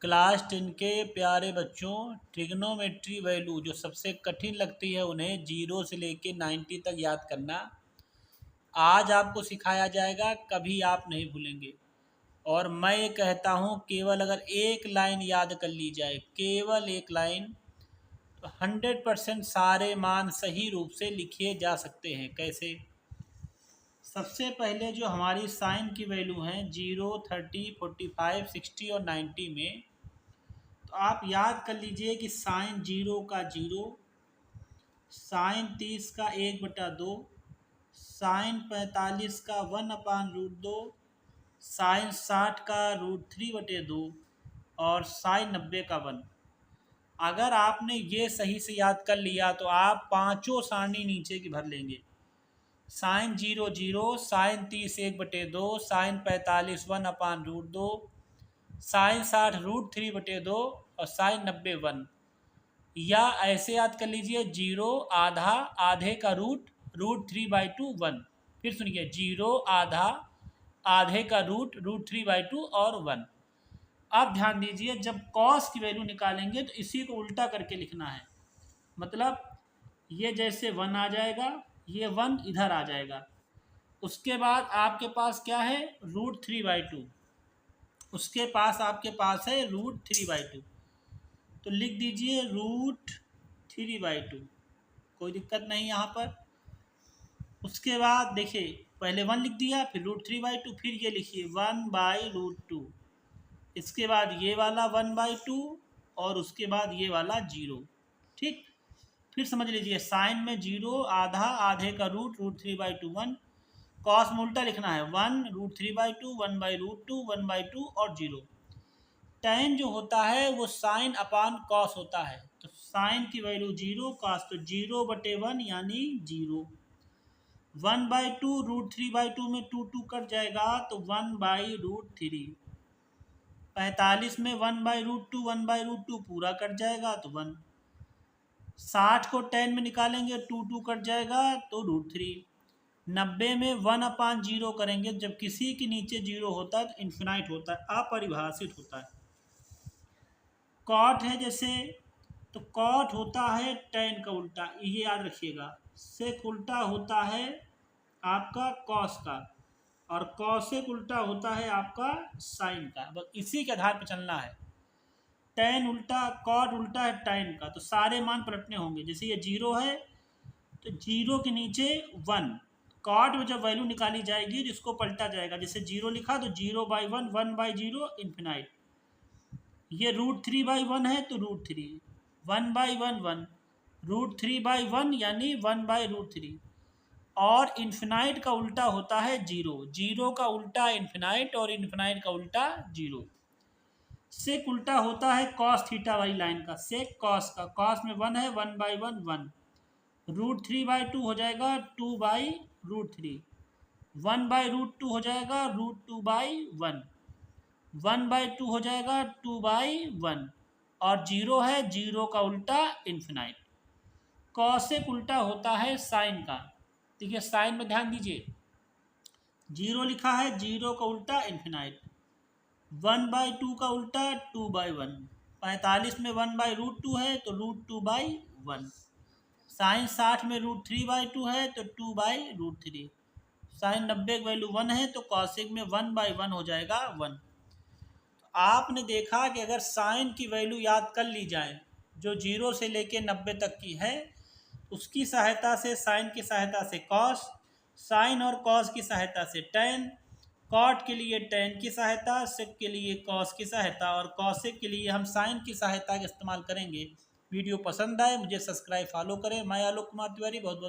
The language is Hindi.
क्लास 10 के प्यारे बच्चों, ट्रिग्नोमेट्री वैल्यू जो सबसे कठिन लगती है उन्हें 0 से लेके 90 तक याद करना आज आपको सिखाया जाएगा। कभी आप नहीं भूलेंगे। और मैं ये कहता हूँ केवल अगर एक लाइन याद कर ली जाए, केवल एक लाइन, तो 100% सारे मान सही रूप से लिखे जा सकते हैं। कैसे? सबसे पहले जो हमारी साइन की वैल्यू हैं 0, 30, 45, 60 और 90 में, तो आप याद कर लीजिए कि साइन 0 का 0, साइन 30 का 1/2, साइन 45 का 1/√2, साइन 60 का √3/2 और साइन 90 का 1। अगर आपने ये सही से याद कर लिया तो आप पांचों सारणी नीचे की भर लेंगे। साइन 0 0, साइन 30 1/2, साइन 45 1/√2, साइन 60 √3/2 और साइन 90 1। या ऐसे याद कर लीजिए 0 आधा, आधे का रूट, √3/2 1। फिर सुनिए 0 आधा, आधे का रूट, √3/2 और 1। अब ध्यान दीजिए जब कॉस की वैल्यू निकालेंगे तो इसी को उल्टा करके लिखना है। मतलब ये जैसे 1 आ जाएगा, ये 1 इधर आ जाएगा। उसके बाद आपके पास क्या है? √3/2। उसके पास आपके पास है √3/2। तो लिख दीजिए √3/2, कोई दिक्कत नहीं यहाँ पर। उसके बाद देखिए पहले 1 लिख दिया, फिर √3/2, फिर ये लिखिए 1/√2। इसके बाद ये वाला 1/2 और उसके बाद ये वाला 0। ठीक, फिर समझ लीजिए साइन में 0 आधा, आधे का रूट, √3/2 1। कॉस में उल्टा लिखना है 1 √3/2, 1/√2, 1/2 और 0। tan जो होता है वो साइन अपान कॉस होता है। तो साइन की वैल्यू 0, कॉस तो 0/1 यानी 0। 1/2 √3/2 में 2 2 कट जाएगा तो 1/√3। 45 में 1/√2, 1/√2 पूरा कट जाएगा तो 1। 60 को 10 में निकालेंगे 2 2 कट जाएगा तो √3। 90 में 1/0 करेंगे, जब किसी के नीचे 0 होता है तो इन्फिनाइट होता है, अपरिभाषित होता है। कॉट है जैसे, तो कॉट होता है tan का उल्टा, ये याद रखिएगा। सेक उल्टा होता है आपका कॉस का, और कॉसेक उल्टा होता है आपका साइन का। बस इसी के आधार पर चलना है। tan उल्टा, कॉट उल्टा है tan का, तो सारे मान पलटने होंगे। जैसे ये 0 है तो 0 के नीचे 1। कॉट में जब वैल्यू निकाली जाएगी तो इसको पलटा जाएगा। जैसे 0 लिखा तो 0/1, 1/0 इन्फिनाइट। ये √3/1 है तो √3, 1/1 1, √3/1 यानी 1/√3। और इन्फिनाइट का उल्टा होता है 0, 0 का उल्टा इन्फिनाइट और इन्फिनाइट का उल्टा 0। सेक उल्टा होता है कॉस थीटा वाली लाइन का, सेक कॉस का। कॉस में 1 है, 1/1 1। √3/2 हो जाएगा 2/√3। 1/√2 हो जाएगा √2/1। 1/2 हो जाएगा 2/1। और 0 है, 0 का उल्टा इन्फिनाइट। कॉसेक उल्टा होता है साइन का। देखिए साइन में ध्यान दीजिए, 0 लिखा है, 0 का उल्टा इन्फिनाइट। 1/2 का उल्टा 2/1। 45 में 1/√2 है तो √2/1। साइन 60 में √3/2 है तो 2/√3। साइन 90 की वैल्यू 1 है तो कॉसेक में 1/1 हो जाएगा 1। आपने देखा कि अगर साइन की वैल्यू याद कर ली जाए जो 0 से लेके 90 तक की है, उसकी सहायता से, साइन की सहायता से कॉस, साइन और कॉस की सहायता से tan, कॉट के लिए tan की सहायता, सेक के लिए कॉस की सहायता, और कॉसेक के लिए हम साइन की सहायता का इस्तेमाल करेंगे। वीडियो पसंद आए मुझे सब्सक्राइब फॉलो करें। मैं आलोक कुमार तिवारी, बहुत बहुत